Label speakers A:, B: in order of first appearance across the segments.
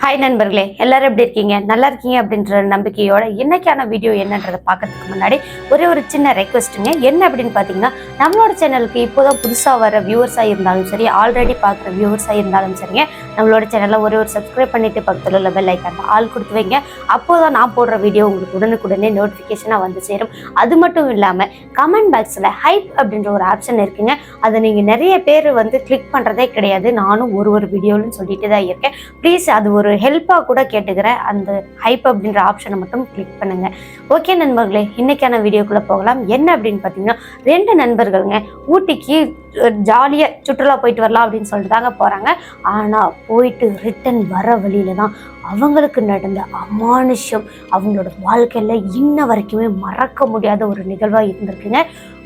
A: Hi நண்பர்களே, எல்லாரும் எப்படி இருக்கீங்க? நல்லா இருக்கீங்க அப்படின்ற நம்பிக்கையோட இன்னைக்கான வீடியோ என்னன்றதை பார்க்கறதுக்கு முன்னாடி ஒரு சின்ன ரெக்வெஸ்ட்டுங்க. என்ன அப்படின்னு பார்த்தீங்கன்னா, நம்மளோட சேனலுக்கு இப்போதான் புதுசாக வர வியூவர்ஸாக இருந்தாலும் சரி, ஆல்ரெடி பார்க்குற வியூவர்ஸாக இருந்தாலும் சரிங்க, நம்மளோட சேனலில் ஒரு சப்ஸ்கிரைப் பண்ணிட்டு பக்கத்தில் உள்ள பெல் ஐக்கான் ஆல் கொடுத்து வைங்க. அப்போதான் நான் போடுற வீடியோ உங்களுக்கு உடனுக்குடனே நோட்டிஃபிகேஷனாக வந்து சேரும். அது மட்டும் இல்லாமல் கமெண்ட் பாக்ஸில் ஹைப் அப்படின்ற ஒரு ஆப்ஷன் இருக்குங்க. அதை நீங்கள் நிறைய பேர் கிளிக் பண்ணுறதே கிடையாது. நானும் ஒரு வீடியோன்னு சொல்லிட்டு தான் இருக்கேன். ப்ளீஸ் அது ஒரு ஹெல்ப்பாக கூட கேட்டுக்கிறேன். அந்த ஹைப் அப்படின்ற ஆப்ஷனை மட்டும் கிளிக் பண்ணுங்க. ஓகே நண்பர்களே, இன்னைக்கான வீடியோக்குள்ளே போகலாம். என்ன அப்படின்னு பார்த்தீங்கன்னா, 2 நண்பர்களுங்க ஊட்டிக்கு ஜாலியாக சுற்றுலா போயிட்டு வரலாம் அப்படின்னு சொல்லிட்டு தாங்க போகிறாங்க. ஆனால் போயிட்டு ரிட்டன் வர வழியில தான் அவங்களுக்கு நடந்த அமானுஷ்யம் அவங்களோட வாழ்க்கையில் இன்ன வரைக்குமே மறக்க முடியாத ஒரு நிகழ்வாக இருந்திருக்குங்க.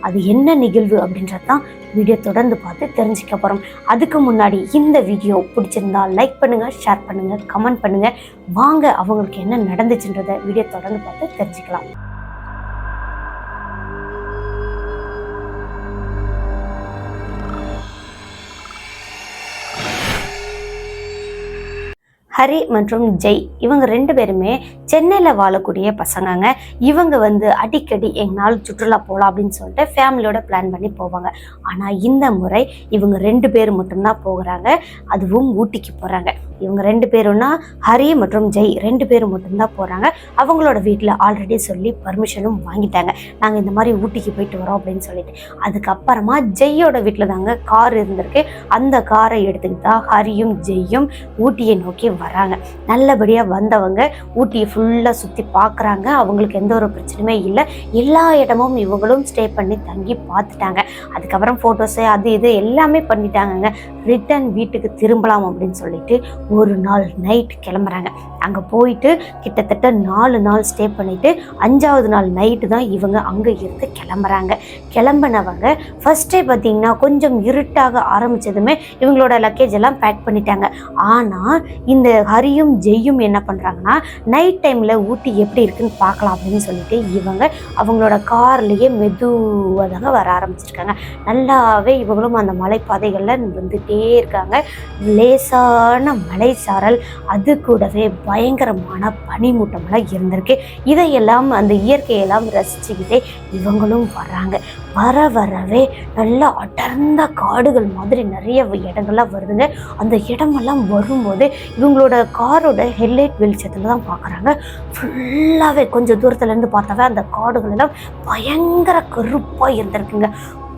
A: அது என்ன நிகழ்வு அப்படின்றது தான் வீடியோ தொடர்ந்து பார்த்து தெரிஞ்சுக்க போகிறோம். அதுக்கு முன்னாடி இந்த வீடியோ பிடிச்சிருந்தா லைக் பண்ணுங்கள், ஷேர் பண்ணுங்கள், கமெண்ட் பண்ணுங்கள். வாங்க அவங்களுக்கு என்ன நடந்துச்சுன்றதை வீடியோ தொடர்ந்து பார்த்து தெரிஞ்சுக்கலாம். ஹரி மற்றும் ஜெய் இவங்க 2 பேருமே சென்னையில் வாழக்கூடிய பசங்கங்க. இவங்க அடிக்கடி எங்களால் சுற்றுலா போகலாம் அப்படின்னு சொல்லிட்டு ஃபேமிலியோட பிளான் பண்ணி போவாங்க. ஆனால் இந்த முறை இவங்க 2 பேர் மட்டும்தான் போகிறாங்க. அதுவும் ஊட்டிக்கு போகிறாங்க. இவங்க 2 பேரும்னா ஹரி மற்றும் ஜெய் 2 பேரும் மட்டும்தான் போகிறாங்க. அவங்களோட வீட்டில் ஆல்ரெடி சொல்லி பர்மிஷனும் வாங்கிட்டாங்க. நாங்கள் இந்த மாதிரி ஊட்டிக்கு போயிட்டு வரோம் அப்படின்னு சொல்லிட்டு. அதுக்கப்புறமா ஜெய்யோட வீட்டில் தாங்க கார் இருந்திருக்கு. அந்த காரை எடுத்துக்கிட்டு தான் ஹரியும் ஜெய்யும் ஊட்டியை நோக்கி வராங்க. நல்லபடியாக வந்தவங்க ஊட்டியை ஃபுல்லாக சுற்றி பார்க்குறாங்க. அவங்களுக்கு எந்த ஒரு பிரச்சனையுமே இல்லை. எல்லா இடமும் இவங்களும் ஸ்டே பண்ணி தங்கி பார்த்துட்டாங்க. அதுக்கப்புறம் ஃபோட்டோஸு அது இது எல்லாமே பண்ணிட்டாங்கங்க. ரிட்டன் வீட்டுக்கு திரும்பலாம் அப்படின்னு சொல்லிட்டு ஒரு நாள் நைட் கிளம்புறாங்க. அங்கே போயிட்டு கிட்டத்தட்ட 4 நாள் ஸ்டே பண்ணிவிட்டு 5ஆவது நாள் நைட்டு தான் இவங்க அங்கே இருந்து கிளம்புறாங்க. கிளம்பினவங்க ஃபஸ்ட்டே பார்த்திங்கன்னா கொஞ்சம் இருட்டாக ஆரம்பித்ததுமே இவங்களோட லக்கேஜ் எல்லாம் பேக் பண்ணிட்டாங்க. ஆனால் இந்த ஹரியும் ஜெய்யும் என்ன பண்ணுறாங்கன்னா, நைட் டைமில் ஊட்டி எப்படி இருக்குன்னு பார்க்கலாம் அப்படின்னு சொல்லிட்டு இவங்க அவங்களோட கார்லேயே மெதுவாக தாங்க வர ஆரம்பிச்சிருக்காங்க. நல்லாவே இவங்களும் அந்த மலைப்பாதைகளில் வந்துகிட்டே இருக்காங்க. லேசான மலை சாரல், அது கூடவே பயங்கரமான பனிமூட்டமெல்லாம் இருந்திருக்கு. இதையெல்லாம் அந்த இயற்கையெல்லாம் ரசிச்சுக்கிட்டே இவங்களும் வராங்க. வரவே நல்லா அடர்ந்த காடுகள் மாதிரி நிறைய இடங்கள்லாம் வருதுங்க. அந்த இடமெல்லாம் வரும்போது இவங்களோட காரோட ஹெட்லைட் வெளிச்சத்தில் தான் பார்க்குறாங்க. ஃபுல்லாகவே கொஞ்சம் தூரத்துலேருந்து பார்த்தாவே அந்த காடுகள் எல்லாம் பயங்கர கருப்பாக இருந்திருக்குங்க.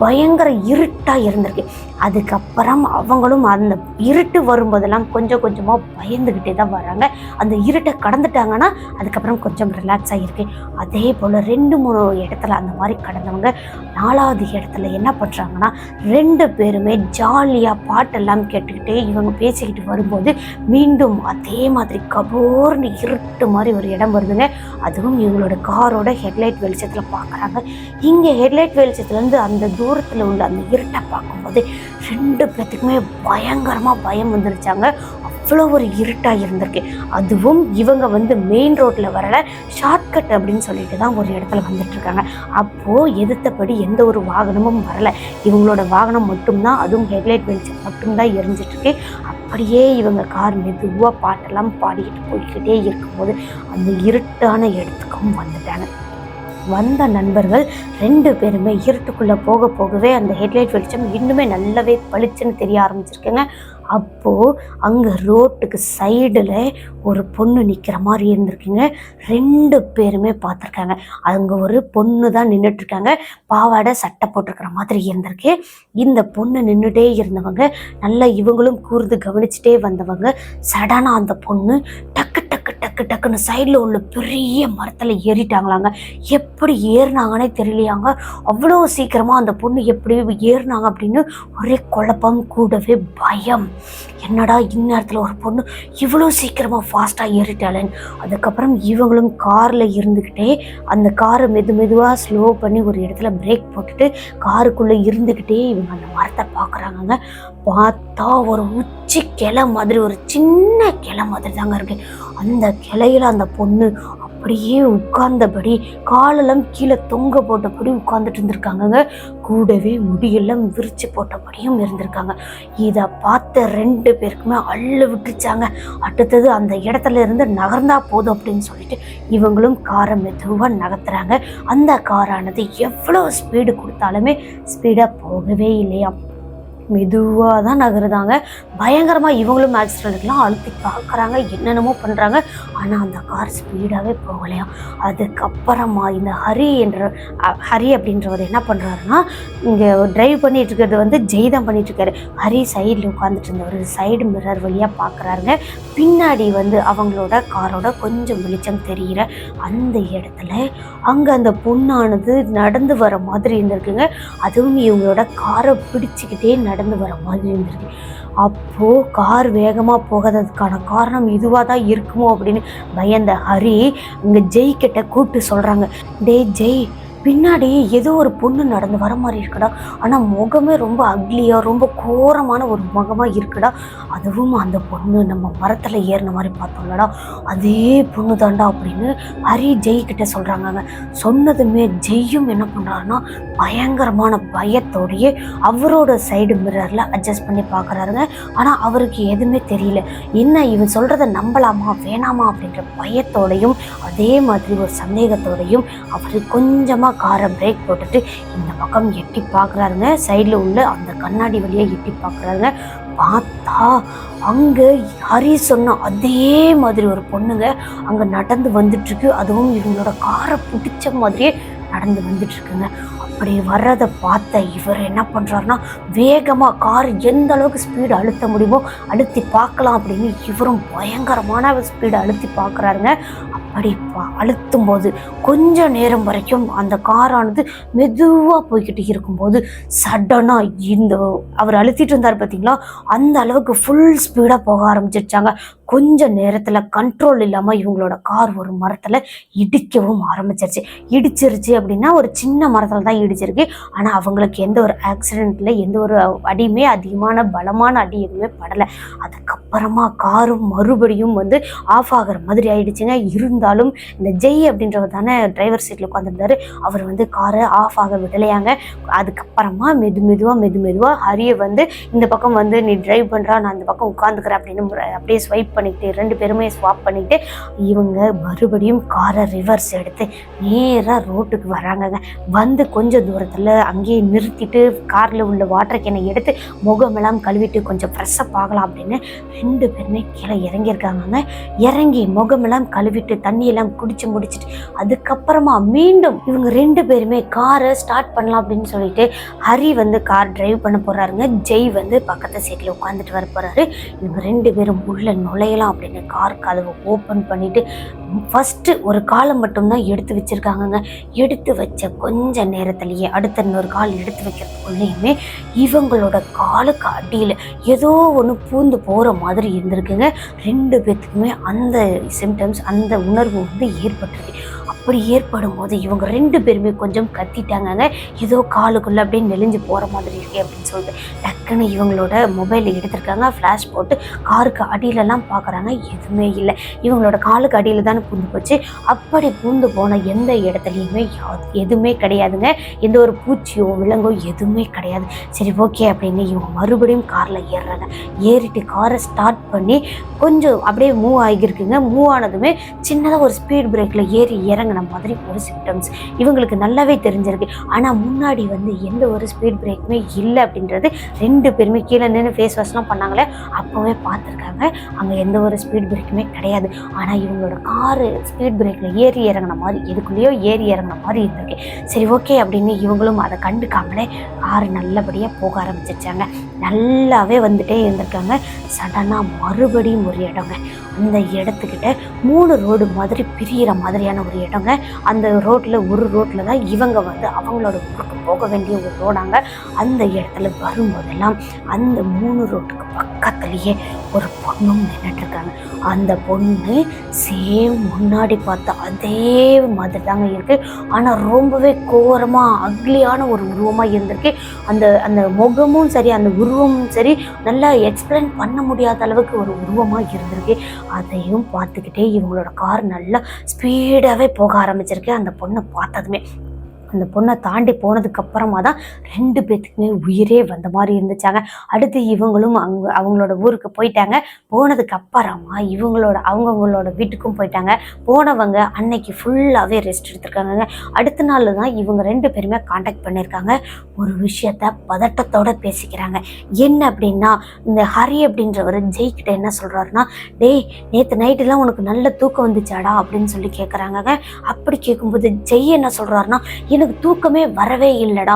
A: பயங்கர இருட்டாக இருந்திருக்கு. அதுக்கப்புறம் அவங்களும் அந்த இருட்டு வரும்போதெல்லாம் கொஞ்சம் கொஞ்சமாக பயந்துக்கிட்டே தான் வராங்க. அந்த இருட்டை கடந்துட்டாங்கன்னா அதுக்கப்புறம் கொஞ்சம் ரிலாக்ஸ் ஆகிருக்கு. அதே போல் 2-3 இடத்துல அந்த மாதிரி கடந்தவங்க 4ஆவது இடத்துல என்ன பண்ணுறாங்கன்னா, 2 பேருமே ஜாலியாக பாட்டெல்லாம் கேட்டுக்கிட்டே இவங்க பேசிக்கிட்டு வரும்போது மீண்டும் அதே மாதிரி கபோர்னு இருட்டு மாதிரி ஒரு இடம் வருதுங்க. அதுவும் இவங்களோட காரோட ஹெட்லைட் வெளிச்சத்தில் பார்க்குறாங்க. இங்கே ஹெட்லைட் வெளிச்சத்துலேருந்து அந்த தூரத்தில் உள்ள அந்த இருட்டை பார்க்கும்போது 2 பேத்துக்குமே பயங்கரமாக பயம் வந்துருச்சாங்க. அவ்வளோ ஒரு இருட்டாக இருந்திருக்கு. அதுவும் இவங்க மெயின் ரோட்டில் வரல, ஷார்ட்கட் அப்படின்னு சொல்லிட்டு தான் ஒரு இடத்துல வந்துட்டுருக்காங்க. அப்போது எதிர்த்தபடி எந்த ஒரு வாகனமும் வரலை. இவங்களோட வாகனம் மட்டும்தான், அதுவும் ஹெட்லைட் வெளிச்சம் மட்டும்தான் எரிஞ்சிட்ருக்கு. அப்படியே இவங்க கார் மெதுவாக பாட்டெல்லாம் பாடிக்கிட்டு போய்கிட்டே இருக்கும்போது அந்த இருட்டான இடத்துக்கும் வந்துட்டாங்க. வந்த நண்பர்கள் 2 பேருமே இருட்டுக்குள்ளே போகவே அந்த ஹெட்லைட் வெளிச்சம் இன்னுமே நல்லாவே பளிச்சுன்னு தெரிய ஆரம்பிச்சிருக்குங்க. அப்போது அங்கே ரோட்டுக்கு சைடில் ஒரு பொண்ணு நிற்கிற மாதிரி இருந்திருக்குங்க. 2 பேருமே பார்த்துருக்காங்க. அங்கே ஒரு பொண்ணு தான் நின்றுட்டுருக்காங்க. பாவாடை சட்டை போட்டிருக்கிற மாதிரி இருந்திருக்கு. இந்த பொண்ணு நின்றுட்டே இருந்தவங்க நல்லா இவங்களும் கூர்ந்து கவனிச்சுட்டே வந்தவங்க சடனாக அந்த பொண்ணு டக்குன்னு சைடில் உள்ள பெரிய மரத்தில் ஏறிட்டாங்களாங்க. எப்படி ஏறினாங்கன்னே தெரியலையாங்க. அவ்வளோ சீக்கிரமாக அந்த பொண்ணு எப்படி ஏறினாங்க அப்படின்னு ஒரே குழப்பம், கூடவே பயம். என்னடா இந்நேரத்தில் ஒரு பொண்ணு இவ்வளோ சீக்கிரமாக ஃபாஸ்ட்டாக ஏறிட்டாளேன்னு. அதுக்கப்புறம் இவங்களும் காரில் இருந்துக்கிட்டே அந்த காரை மெதுவாக ஸ்லோ பண்ணி ஒரு இடத்துல பிரேக் போட்டுட்டு காருக்குள்ளே இருந்துக்கிட்டே இவங்க அந்த மரத்தை பார்க்குறாங்கங்க. பார்த்தா ஒரு உச்சி கிளை மாதிரி, ஒரு சின்ன கிளை மாதிரி தாங்க இருக்குது. அந்த கிளையில் அந்த பொண்ணு அப்படியே உட்கார்ந்தபடி காலெல்லாம் கீழே தொங்க போட்டபடி உட்கார்ந்துட்டு இருந்திருக்காங்கங்க. கூடவே முடியெல்லாம் விரிச்சு போட்டபடியும் இருந்திருக்காங்க. இதை பார்த்த 2 பேருக்குமே அள்ள விட்டுருச்சாங்க. அடுத்தது அந்த இடத்துல இருந்து நகர்ந்தா போதும் அப்படின்னு சொல்லிட்டு இவங்களும் காரை மெதுவாக நகர்த்துறாங்க. அந்த காரானது எவ்வளோ ஸ்பீடு கொடுத்தாலுமே ஸ்பீடாக போகவே இல்லையா, மெதுவாக தான் நகருதாங்க. பயங்கரமாக இவங்களும் ஆக்சிடென்ட்லாம் அழுத்தி பார்க்குறாங்க, என்னென்னமோ பண்ணுறாங்க. ஆனால் அந்த கார் ஸ்பீடாகவே போகலையா. அதுக்கப்புறமா இந்த ஹரி அப்படின்றவர் என்ன பண்ணுறாருன்னா, இங்கே டிரைவ் பண்ணிட்டு இருக்கிறது வந்து ஜெய் தான் பண்ணிட்டுருக்காரு. ஹரி சைடில் உட்காந்துட்டு இருந்தவர் சைடு மிரர் வழியாக பார்க்குறாருங்க. பின்னாடி வந்து அவங்களோட காரோட கொஞ்சம் வெளிச்சம் தெரிகிற அந்த இடத்துல அங்கே அந்த பொண்ணானது நடந்து வர மாதிரி இருந்திருக்குங்க. அதுவும் இவங்களோட காரை பிடிச்சிக்கிட்டே நடந்து வர மாதிரி இருந்திருக்கு. அப்போது கார் வேகமாக போகாததுக்கான காரணம் இதுவாக தான் இருக்குமோ அப்படின்னு பயந்த ஹரி இங்கே ஜெய் கிட்ட கூப்பிட்டு சொல்கிறாங்க, டேய் ஜெய், பின்னாடி ஏதோ ஒரு பொண்ணு நடந்து வர மாதிரி இருக்குடா, ஆனால் முகமே ரொம்ப அக்லியாக ரொம்ப கோரமான ஒரு முகமாக இருக்குடா, அதுவும் அந்த பொண்ணு நம்ம மரத்தில் ஏறின மாதிரி பார்த்தோம்லடா, அதே பொண்ணு தாண்டா அப்படின்னு ஹரி ஜெய் கிட்ட சொல்கிறாங்க. சொன்னதுமே ஜெய்யும் என்ன பண்ணுறாருன்னா பயங்கரமான பயத்தோடையே அவரோட சைடு மிரரில் அட்ஜஸ்ட் பண்ணி பார்க்குறாருங்க. ஆனால் அவருக்கு எதுவுமே தெரியல, என்ன இவன் சொல்கிறத நம்பலாமா வேணாமா அப்படின்ற பயத்தோடையும் அதே மாதிரி ஒரு சந்தேகத்தோடையும் அவர் கொஞ்சமாக காரை பிரேக் போட்டுட்டு இந்த பக்கம் எட்டி பார்க்குறாருங்க. சைடில் உள்ள அந்த கண்ணாடி வழியாக எட்டி பார்க்குறாருங்க. பார்த்தா அங்கே ஹரி சொன்ன அதே மாதிரி ஒரு பொண்ணுங்க அங்கே நடந்து வந்துட்டுருக்கு. அதுவும் இவங்களோட காரை பிடிச்ச மாதிரியே நடந்து வந்துட்டுருக்குங்க. அப்படி வர்றதை பார்த்த இவர் என்ன பண்ணுறாருன்னா வேகமாக கார் எந்த அளவுக்கு ஸ்பீடு அழுத்த முடியுமோ அழுத்தி பார்க்கலாம் அப்படின்னு இவரும் பயங்கரமான ஸ்பீடு அழுத்தி பார்க்குறாருங்க. அப்படி அழுத்தும் போது கொஞ்ச நேரம் வரைக்கும் அந்த காரானது மெதுவாக போய்கிட்டு இருக்கும்போது சடனாக இந்த அவர் அழுத்திட்டு இருந்தார் பார்த்தீங்களா, அந்த அளவுக்கு ஃபுல் ஸ்பீடாக போக ஆரம்பிச்சிருச்சாங்க. கொஞ்ச நேரத்தில் கண்ட்ரோல் இல்லாமல் இவங்களோட கார் ஒரு மரத்தில் இடிக்கவும் ஆரம்பிச்சிருச்சு. இடிச்சிருச்சு அப்படின்னா ஒரு சின்ன மரத்தில் தான் இடிச்சிருக்கு. ஆனால் அவங்களுக்கு எந்த ஒரு ஆக்சிடென்ட்டில் எந்த ஒரு அடியுமே அதிகமான பலமான அடி எதுவுமே படலை. அதுக்கப்புறமா காரும் மறுபடியும் வந்து ஆஃப் ஆகிற மாதிரி ஆயிடுச்சுங்க. இருந்தாலும் இந்த ஜெய் அப்படின்றவர் தானே டிரைவர் சீட்டில் உட்காந்துருந்தாரு, அவர் வந்து காரை ஆஃப் ஆக விடலையாங்க. அதுக்கப்புறமா மெதுவாக ஹரியை வந்து இந்த பக்கம் வந்து நீ டிரைவ் பண்ணுறா, நான் இந்த பக்கம் உட்காந்துக்கிறேன் அப்படின்னு அப்படியே ஸ்வைப் பண்ணிக்கிட்டு 2 பேருமே ஸ்வாப் பண்ணிக்கிட்டு இவங்க மறுபடியும் காரை ரிவர்ஸ் எடுத்து நேராக ரோட்டுக்கு வராங்கங்க. வந்து கொஞ்சம் தூரத்தில் அங்கேயே நிறுத்திட்டு காரில் உள்ள வாட்டர் கேனை எடுத்து முகமெல்லாம் கழுவிட்டு கொஞ்சம் ஃப்ரெஷ்ஷப் ஆகலாம் அப்படின்னு 2 பேருமே கீழே இறங்கியிருக்காங்க. இறங்கி முகமெல்லாம் கழுவிட்டு தண்ணியெல்லாம் குடிச்சு முடிச்சுட்டு அதுக்கப்புறமா மீண்டும் இவங்க 2 பேருமே காரை ஸ்டார்ட் பண்ணலாம் அப்படின்னு சொல்லிட்டு ஹரி வந்து கார் டிரைவ் பண்ண போறாருங்க. ஜெய் வந்து பக்கத்து சீட்டில் உட்காந்துட்டு வர போறாரு. இவங்க 2 பேரும் உள்ள நுழையலாம் அப்படின்னு கார் கதவை ஓப்பன் பண்ணிட்டு ஃபஸ்ட்டு ஒரு காலை மட்டும்தான் எடுத்து வச்சுருக்காங்கங்க. எடுத்து வச்ச கொஞ்ச நேரத்துலேயே அடுத்த இன்னொரு கால் எடுத்து வைக்கிறதுக்குள்ளேயுமே இவங்களோட காலுக்கு அடியில் ஏதோ ஒன்று பூந்து போகிற மாதிரி இருந்திருக்குங்க. 2 பேத்துக்குமே அந்த சிம்டம்ஸ் அந்த உணர்வு வந்து ஏற்பட்டிருக்கு. அப்படி ஏற்படும் போது இவங்க 2 பேருமே கொஞ்சம் கத்திட்டாங்கங்க. ஏதோ காலுக்குள்ளே அப்படியே நெளிஞ்சு போகிற மாதிரி இருக்கே அப்படின்னு சொல்லிட்டு டக்குன்னு இவங்களோட மொபைல் எடுத்திருக்காங்க. ஃப்ளாஷ் போட்டு காருக்கு அடியிலலாம் பார்க்குறாங்க, எதுவுமே இல்லை. இவங்களோட காலுக்கு அடியில் தானே பூந்து போச்சு. அப்படி பூந்து போன எந்த இடத்துலையுமே எதுவுமே கிடையாதுங்க. எந்த ஒரு பூச்சியோ விலங்கோ எதுவுமே கிடையாது. சரி ஓகே அப்படின்னு இவங்க மறுபடியும் காரில் ஏறுறாங்க. ஏறிட்டு காரை ஸ்டார்ட் பண்ணி கொஞ்சம் அப்படியே மூவ் ஆகியிருக்குங்க. மூவ் ஆனதுமே சின்னதாக ஒரு ஸ்பீட் பிரேக்கில் ஏறி இறங்கின மாதிரி ஒரு சிம்டம்ஸ் இவங்களுக்கு நல்லாவே தெரிஞ்சிருக்கு. ஆனால் முன்னாடி வந்து எந்த ஒரு ஸ்பீட் பிரேக்குமே இல்லை அப்படின்றது 2 பேருமே கீழே நின்று ஃபேஸ் வாஷ்லாம் பண்ணாங்களே அப்போவே பார்த்துருக்காங்க. அங்கே எந்த ஒரு ஸ்பீட் பிரேக்குமே கிடையாது. ஆனால் இவங்களோட காரு ஸ்பீட் பிரேக்கில் ஏறி இறங்கின மாதிரி எதுக்குள்ளேயோ ஏறி இறங்கின மாதிரி இருந்திருக்கு. சரி ஓகே அப்படின்னு இவங்களும் அதை கண்டுக்காமலே காரு நல்லபடியாக போக ஆரம்பிச்சிருச்சாங்க. நல்லாவே வந்துட்டே இருந்திருக்காங்க. சடனாக மறுபடியும் ஒரு இடங்க, அந்த இடத்துக்கிட்ட 3 ரோடு மாதிரி பிரியிற மாதிரியான ஒரு இடங்க. அந்த ரோட்டில் ஒரு ரோட்டில் தான் இவங்க வந்து அவங்களோட ஊருக்கு போக வேண்டிய ஒரு ரோடாங்க. அந்த இடத்துல வரும்போதெல்லாம் அந்த 3 ரோட்டுக்கு பக்கத்துலேயே ஒரு பொண்ணும் நின்றுட்டுருக்காங்க. அந்த பொண்ணு சேம் முன்னாடி பார்த்தா அதே மாதிரி தாங்க இருக்குது. ஆனால் ரொம்பவே கோரமாக அக்லியான ஒரு உருவமாக இருந்திருக்கு. அந்த அந்த முகமும் சரி அந்த உருவமும் சரி நல்லா எக்ஸ்பிளைன் பண்ண முடியாத அளவுக்கு ஒரு உருவமாக இருந்திருக்கு. அதையும் பார்த்துக்கிட்டே இவங்களோட கார் நல்லா ஸ்பீடாகவே போக ஆரம்பிச்சிருக்கு. அந்த பொண்ணை பார்த்ததுமே அந்த பொண்ணை தாண்டி போனதுக்கு அப்புறமா தான் 2 பேத்துக்குமே உயிரே வந்த மாதிரி இருந்துச்சாங்க. அடுத்து இவங்களும் அவங்களோட ஊருக்கு போயிட்டாங்க. போனதுக்கு அப்புறமா அவங்கவுங்களோட வீட்டுக்கும் போயிட்டாங்க. போனவங்க அன்னைக்கு ஃபுல்லாகவே ரெஸ்ட் எடுத்திருக்காங்க. அடுத்த நாள் தான் இவங்க 2 பேருமே காண்டாக்ட் பண்ணியிருக்காங்க. ஒரு விஷயத்த பதட்டத்தோட பேசிக்கிறாங்க. என்ன அப்படின்னா, இந்த ஹரி அப்படின்றவர் ஜெய்கிட்ட என்ன சொல்றாருன்னா, டேய் நேற்று நைட்டுலாம் உனக்கு நல்ல தூக்கம் வந்துச்சாடா அப்படின்னு சொல்லி கேட்குறாங்க. அப்படி கேட்கும்போது ஜெய் என்ன சொல்றாருன்னா, எனக்கு தூக்கமே வரவே இல்லைடா,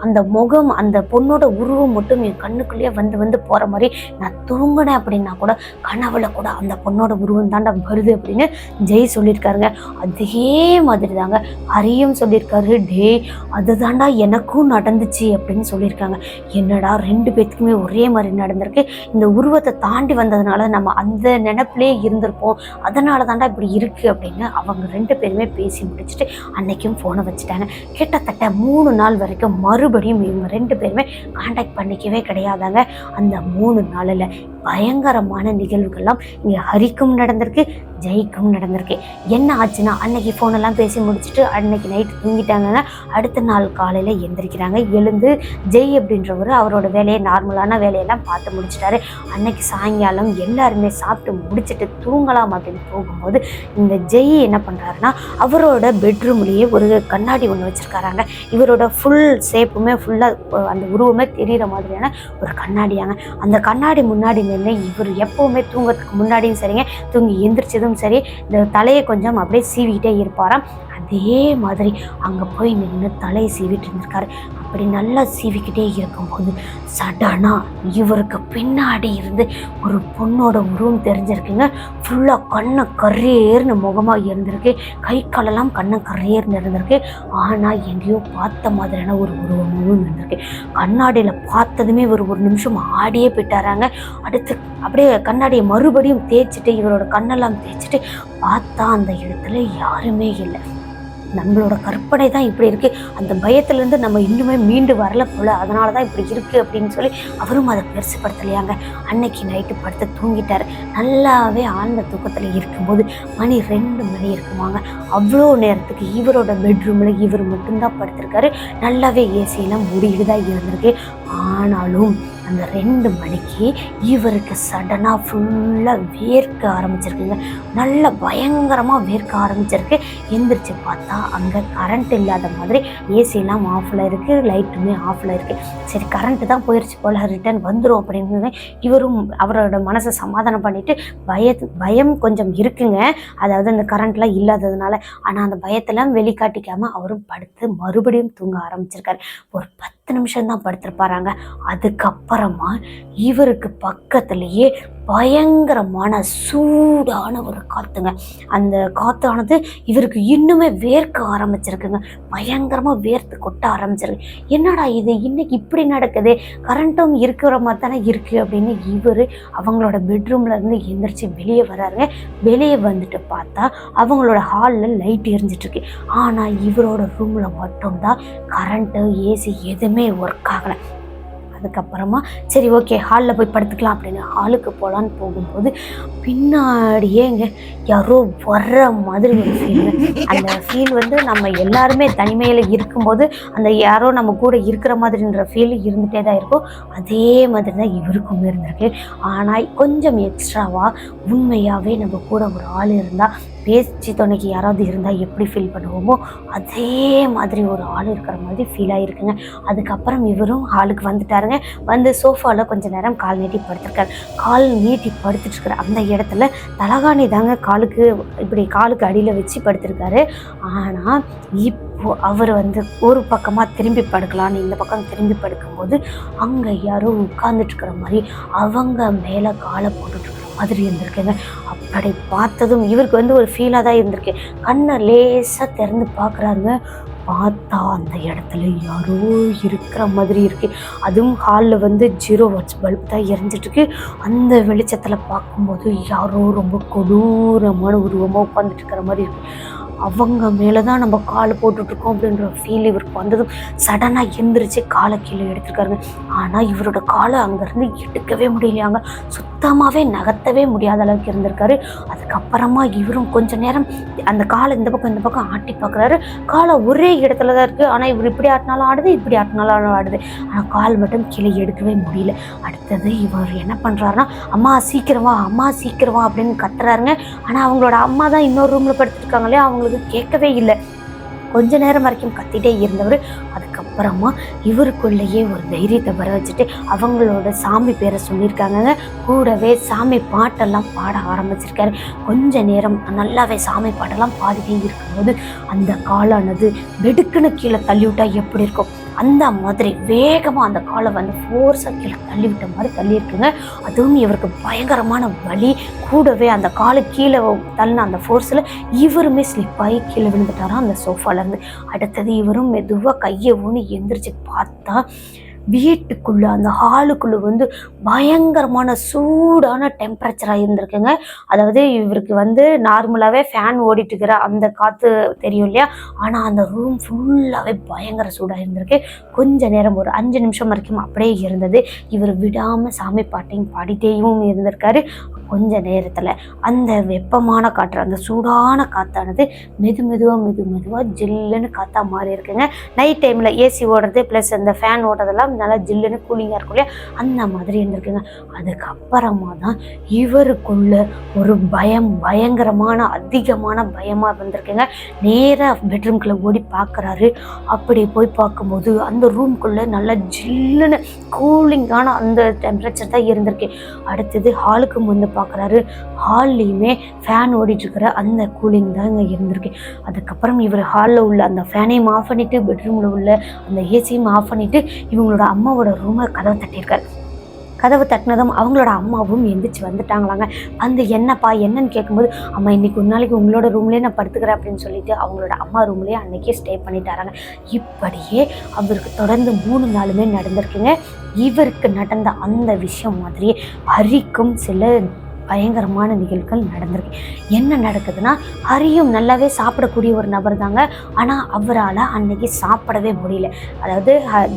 A: அந்த முகம் அந்த பொண்ணோட உருவம் மட்டும் என் கண்ணுக்குள்ளேயே வந்து போகிற மாதிரி நான் தூங்கினேன் அப்படின்னா கூட கனவுல கூட அந்த பொண்ணோட உருவம் தாண்டா வருது அப்படின்னு ஜெய் சொல்லியிருக்காருங்க. அதே மாதிரி தாங்க ஹரியும் சொல்லியிருக்காரு. டே அது தாண்டா எனக்கும் நடந்துச்சு அப்படின்னு சொல்லியிருக்காங்க. என்னடா 2 பேத்துக்குமே ஒரே மாதிரி நடந்திருக்கு. இந்த உருவத்தை தாண்டி வந்ததுனால நம்ம அந்த நினைப்பிலே இருந்திருப்போம், அதனால தாண்டா இப்படி இருக்குது அப்படின்னு அவங்க 2 பேருமே பேசி முடிச்சுட்டு அன்னைக்கும் ஃபோனை வச்சுட்டாங்க. கிட்டத்தட்ட 3 நாள் வரைக்கும் மறுபடியும் இவங்க 2 பேருமே காண்டாக்ட் பண்ணிக்கவே கிடையாதாங்க. அந்த 3 நாளில் பயங்கரமான நிகழ்வுகள்லாம் இங்கே ஹரிக்கும் நடந்திருக்கு, ஜெய்க்கும் நடந்திருக்கு. என்ன ஆச்சுன்னா, அன்னைக்கு ஃபோனெல்லாம் பேசி முடிச்சுட்டு அன்னைக்கு நைட்டு தூங்கிட்டாங்க. அடுத்த நாள் காலையில் எந்திரிக்கிறாங்க. எழுந்து ஜெய் அப்படின்றவர் அவரோட வேலையை நார்மலான வேலையெல்லாம் பார்த்து முடிச்சிட்டாரு. அன்னைக்கு சாயங்காலம் எல்லாருமே சாப்பிட்டு முடிச்சுட்டு தூங்கலாம் அப்படின்னு போகும்போது இந்த ஜெய் என்ன பண்ணுறாருன்னா, அவரோட பெட்ரூம்லேயே ஒரு கண்ணாடி ஒன்று வச்சுருக்காராங்க. இவரோட ஃபுல் ஷேப்புமே ஃபுல்லாக அந்த உருவமே தெரிகிற மாதிரியான ஒரு கண்ணாடியாங்க. அந்த கண்ணாடி முன்னாடி நின்று இவர் எப்போவுமே தூங்கிறதுக்கு முன்னாடியும் சரிங்க, தூங்கி எந்திரிச்சதும் சரி, இந்த தலையை கொஞ்சம் அப்படியே சீவிக்கிட்டே இருப்பாராம். அதே மாதிரி அங்கே போய் நின்று தலையை சீவிட்டு இருந்திருக்காரு. அப்படி நல்லா சீவிக்கிட்டே இருக்கும்போது சடனாக இவருக்கு பின்னாடி இருந்து ஒரு பொண்ணோட உருவம் தெரிஞ்சிருக்குங்க. ஃபுல்லாக கண்ணை கரியேர்னு முகமாக இருந்திருக்கு, கை காலெல்லாம் கண்ணை கரியேர்னு இருந்திருக்கு. ஆனால் எங்கேயோ பார்த்த மாதிரியான ஒரு உருவமும் இருந்திருக்கு. கண்ணாடியில் பார்த்ததுமே ஒரு நிமிஷம் ஆடியே போயிட்டாராங்க. அடுத்து அப்படியே கண்ணாடியை மறுபடியும் தேய்ச்சிட்டு இவரோட கண்ணெல்லாம் தேய்ச்சிட்டு பார்த்தா அந்த இடத்துல யாருமே இல்லை. நம்மளோட கற்பனை தான் இப்படி இருக்குது, அந்த பயத்துலேருந்து நம்ம இன்னுமே மீண்டு வரல போல், அதனால தான் இப்படி இருக்குது அப்படின்னு சொல்லி அவரும் அதை பெருசுப்படுத்தலையாங்க. அன்னைக்கு நைட்டு படுத்து தூங்கிட்டார். நல்லாவே ஆழ்ந்த தூக்கத்தில் இருக்கும்போது மணி 2 மணி இருக்குமாங்க. அவ்வளோ நேரத்துக்கு இவரோட பெட்ரூமில் இவர் மட்டும்தான் படுத்திருக்காரு. நல்லாவே ஏசியெல்லாம் மூடிட்டு தான் இருந்திருக்கு. ஆனாலும் அந்த 2 மணிக்கு இவருக்கு சடனாக ஃபுல்லாக வேர்க்க ஆரம்பிச்சிருக்குங்க. நல்லா பயங்கரமாக வேர்க்க ஆரம்பிச்சிருக்கு. எந்திரிச்சு பார்த்தா அங்கே கரண்ட் இல்லாத மாதிரி ஏசியெல்லாம் ஆஃபில் இருக்குது, லைட்டுமே ஆஃபில் இருக்குது. சரி கரண்ட்டு தான் போயிடுச்சு போல், ரிட்டர்ன் வந்துடும் அப்படின்னு இவரும் அவரோட மனசை சமாதானம் பண்ணிவிட்டு பயம் கொஞ்சம் இருக்குங்க, அதாவது அந்த கரண்ட்லாம் இல்லாததுனால. ஆனால் அந்த பயத்தெல்லாம் வெளிக்காட்டிக்காமல் அவரும் படுத்து மறுபடியும் தூங்க ஆரம்பிச்சிருக்காரு. ஒரு 10 நிமிஷம் தான் படுத்திருப்பாராங்க. அதுக்கப்புறமா இவருக்கு பக்கத்துலேயே பயங்கரமான சூடான ஒரு காற்றுங்க. அந்த காற்றானது இவருக்கு இன்னுமே வேர்க்க ஆரம்பிச்சிருக்குங்க. பயங்கரமாக வேர்த்து கொட்ட ஆரம்பிச்சிருக்கு. என்னடா இது இன்னைக்கு இப்படி நடக்குது, கரண்ட்டும் இருக்கிற மாதிரி தானே இருக்குது அப்படின்னு இவர் அவங்களோட பெட்ரூம்லேருந்து எந்திரிச்சு வெளியே வராருங்க. வெளியே வந்துட்டு பார்த்தா அவங்களோட ஹாலில் லைட் எரிஞ்சிட்ருக்கு. ஆனால் இவரோட ரூமில் மட்டும்தான் கரண்ட்டு ஏசி எதுவுமே ஒர்க் ஆகலை. அதுக்கப்புறமா சரி ஓகே ஹாலில் போய் படுத்துக்கலாம் அப்படின்னு ஹாலுக்கு போகலான்னு போகும்போது பின்னாடியே இங்கே யாரோ வர்ற மாதிரி ஒரு ஃபீல். அந்த ஃபீல் நம்ம எல்லாருமே தனிமையில் இருக்கும்போது அந்த யாரோ நம்ம கூட இருக்கிற மாதிரின்ற ஃபீல் இருந்துகிட்டே தான் இருக்கும். அதே மாதிரி தான் இவருக்கும் இருந்திருக்கு. ஆனால் கொஞ்சம் எக்ஸ்ட்ராவாக உண்மையாகவே நம்ம கூட ஒரு ஆள் இருந்தால், பேச்சு துணைக்கு யாராவது இருந்தால் எப்படி ஃபீல் பண்ணுவோமோ அதே மாதிரி ஒரு ஆள் இருக்கிற மாதிரி ஃபீல் ஆகிருக்குங்க. அதுக்கப்புறம் இவரும் ஹாலுக்கு வந்துட்டாருங்க. வந்து சோஃபாவில் கொஞ்சம் நேரம் கால் நீட்டி படுத்திருக்காரு. கால் நீட்டி படுத்துட்டுருக்கிற அந்த இடத்துல தலகாணி தாங்க காலுக்கு அடியில் வச்சு படுத்திருக்காரு. ஆனால் இப்போ அவர் ஒரு பக்கமாக திரும்பி படுக்கலான்னு இந்த பக்கம் திரும்பி படுக்கும்போது அங்கே யாரோ உட்கார்ந்துட்டுருக்கிற மாதிரி அவங்க மேலே காலை போட்டுட்ருக்குற மாதிரி இருந்திருக்குங்க. அப்படி பார்த்ததும் இவருக்கு ஒரு ஃபீலாக தான் இருந்திருக்கு. கண்ணை லேசாக திறந்து பார்க்குறாருங்க. பார்த்தா அந்த இடத்துல யாரோ இருக்கிற மாதிரி இருக்குது. அதுவும் ஹாலில் வந்து 0 வாட்ஸ் பல்ப் தான் எரிஞ்சிட்ருக்கு. அந்த வெளிச்சத்தில் பார்க்கும்போது யாரோ ரொம்ப கொடூரமான உருவமாக உட்காந்துட்டு இருக்கிற மாதிரி இருக்குது. அவங்க மேலே தான் நம்ம காலை போட்டுட்ருக்கோம் அப்படின்ற ஃபீல் இவருக்கு வந்ததும் சடனாக எந்திரிச்சு காலை கீழே எடுத்துருக்காருங்க. ஆனால் இவரோட காலை அங்கேருந்து எடுக்கவே முடியலையாங்க. சுத்தமாகவே நகர்த்தவே முடியாத அளவுக்கு இருந்திருக்காரு. அதுக்கப்புறமா இவரும் கொஞ்சம் நேரம் அந்த காலை இந்த பக்கம் ஆட்டி பார்க்குறாரு. காலை ஒரே இடத்துல தான் இருக்குது. ஆனால் இவர் இப்படி ஆட்டினாலும் ஆடுது, இப்படி ஆட்டினாலும் ஆடுது. ஆனால் கால் மட்டும் கீழே எடுக்கவே முடியல. அடுத்தது இவர் என்ன பண்ணுறாருன்னா, அம்மா சீக்கிரம் வா அப்படின்னு கத்துறாருங்க. ஆனால் அவங்களோட அம்மா தான் இன்னொரு ரூமில் படுத்துருக்காங்க இல்லையா, அவங்களுக்கு கேட்கவே இல்லை. கொஞ்ச நேரம் வரைக்கும் கத்திட்டே இருந்தவர் அதுக்கப்புறமா இவருக்குள்ளேயே ஒரு தைரியத்தை வர வச்சுட்டு அவங்களோட சாமி பேரை சொல்லியிருக்காங்க. கூடவே சாமி பாட்டெல்லாம் பாட ஆரம்பிச்சிருக்காரு. கொஞ்ச நேரம் நல்லாவே சாமி பாட்டெல்லாம் பாடிட்டே இருக்கும்போது அந்த காலானது வெடுக்குன்னு கீழே தள்ளிவிட்டா எப்படி இருக்கும் அந்த மாதிரி வேகமாக அந்த காலை வந்து ஃபோர்ஸாக கீழே தள்ளிவிட்ட மாதிரி தள்ளியிருக்குங்க. அதுவும் இவருக்கு பயங்கரமான வலி. கூடவே அந்த காலை கீழே தள்ளின அந்த ஃபோர்ஸில் இவருமே ஸ்லிப்பாகி கீழே விழுந்துட்டாராம் அந்த சோஃபாலேருந்து. அடுத்தது இவரும் மெதுவாக கையை ஊனி எந்திரிச்சு பார்த்தா வீட்டுக்குள்ளே அந்த ஹாலுக்குள்ளே வந்து பயங்கரமான சூடான டெம்பரேச்சராக இருந்திருக்குங்க. அதாவது இவருக்கு வந்து நார்மலாகவே ஃபேன் ஓடிட்டுருக்கிற அந்த காற்று தெரியும் இல்லையா, ஆனால் அந்த ரூம் ஃபுல்லாகவே பயங்கர சூடாக இருந்திருக்கு. கொஞ்ச நேரம் ஒரு 5 நிமிஷம் வரைக்கும் அப்படியே இருந்தது. இவர் விடாமல் சாமி பாட்டையும் பாடிட்டேயும் இருந்திருக்காரு. கொஞ்ச நேரத்தில் அந்த வெப்பமான காற்று, அந்த சூடான காற்றானது மெதுவாக ஜில்லுன்னு காற்றா மாறி இருக்குங்க. நைட் டைமில் ஏசி ஓடுறது ப்ளஸ் அந்த ஃபேன் ஓடுறதெல்லாம் நல்லா ஜில்லுன்னு கூலிங்காக இருக்கும் இல்லையா, அந்த மாதிரி இருந்திருக்குங்க. அதுக்கப்புறமா தான் இவருக்குள்ள ஒரு பயங்கரமான அதிகமான பயமாக வந்திருக்குங்க. நேராக பெட்ரூம்குள்ளே ஓடி பார்க்குறாரு. அப்படி போய் பார்க்கும்போது அந்த ரூம்குள்ளே நல்லா ஜில்லுன்னு கூலிங்கான அந்த டெம்பரேச்சர் தான் இருந்திருக்கு. அடுத்தது ஹாலுக்கு வந்து பார்க்குறாரு. ஹால்லையுமே ஃபேன் ஓடிட்டுருக்கிற அந்த கூலிங் தான் இங்கே இருந்திருக்கு. அதுக்கப்புறம் இவர் ஹாலில் உள்ள அந்த ஃபேனையும் ஆஃப் பண்ணிவிட்டு பெட்ரூமில் உள்ள அந்த ஏசியும் ஆஃப் பண்ணிவிட்டு இவங்களோட அம்மாவோட ரூமை கதவை தட்டியிருக்காரு. கதவு தட்டினதும் அவங்களோட அம்மாவும் எந்திரிச்சு வந்துட்டாங்களாங்க. வந்து என்னன்னு கேட்கும்போது, அம்மா இன்னைக்கு ஒரு நாளைக்கு உங்களோட ரூம்லேயே நான் படுத்துக்கிறேன் அப்படின்னு சொல்லிட்டு அவங்களோட அம்மா ரூம்லேயே அன்றைக்கே ஸ்டே பண்ணிட்டாராங்க. இப்படியே அவருக்கு தொடர்ந்து 3 நாளுமே நடந்திருக்குங்க. இவருக்கு நடந்த அந்த விஷயம் மாதிரியே ஹரிக்கும் சில பயங்கரமான நிகழ்வுகள் நடந்திருக்கு. என்ன நடக்குதுன்னா, ஹரியும் நல்லாவே சாப்பிடக்கூடிய ஒரு நபர் தாங்க. ஆனால் அவரால் அன்னைக்கு சாப்பிடவே முடியல. அதாவது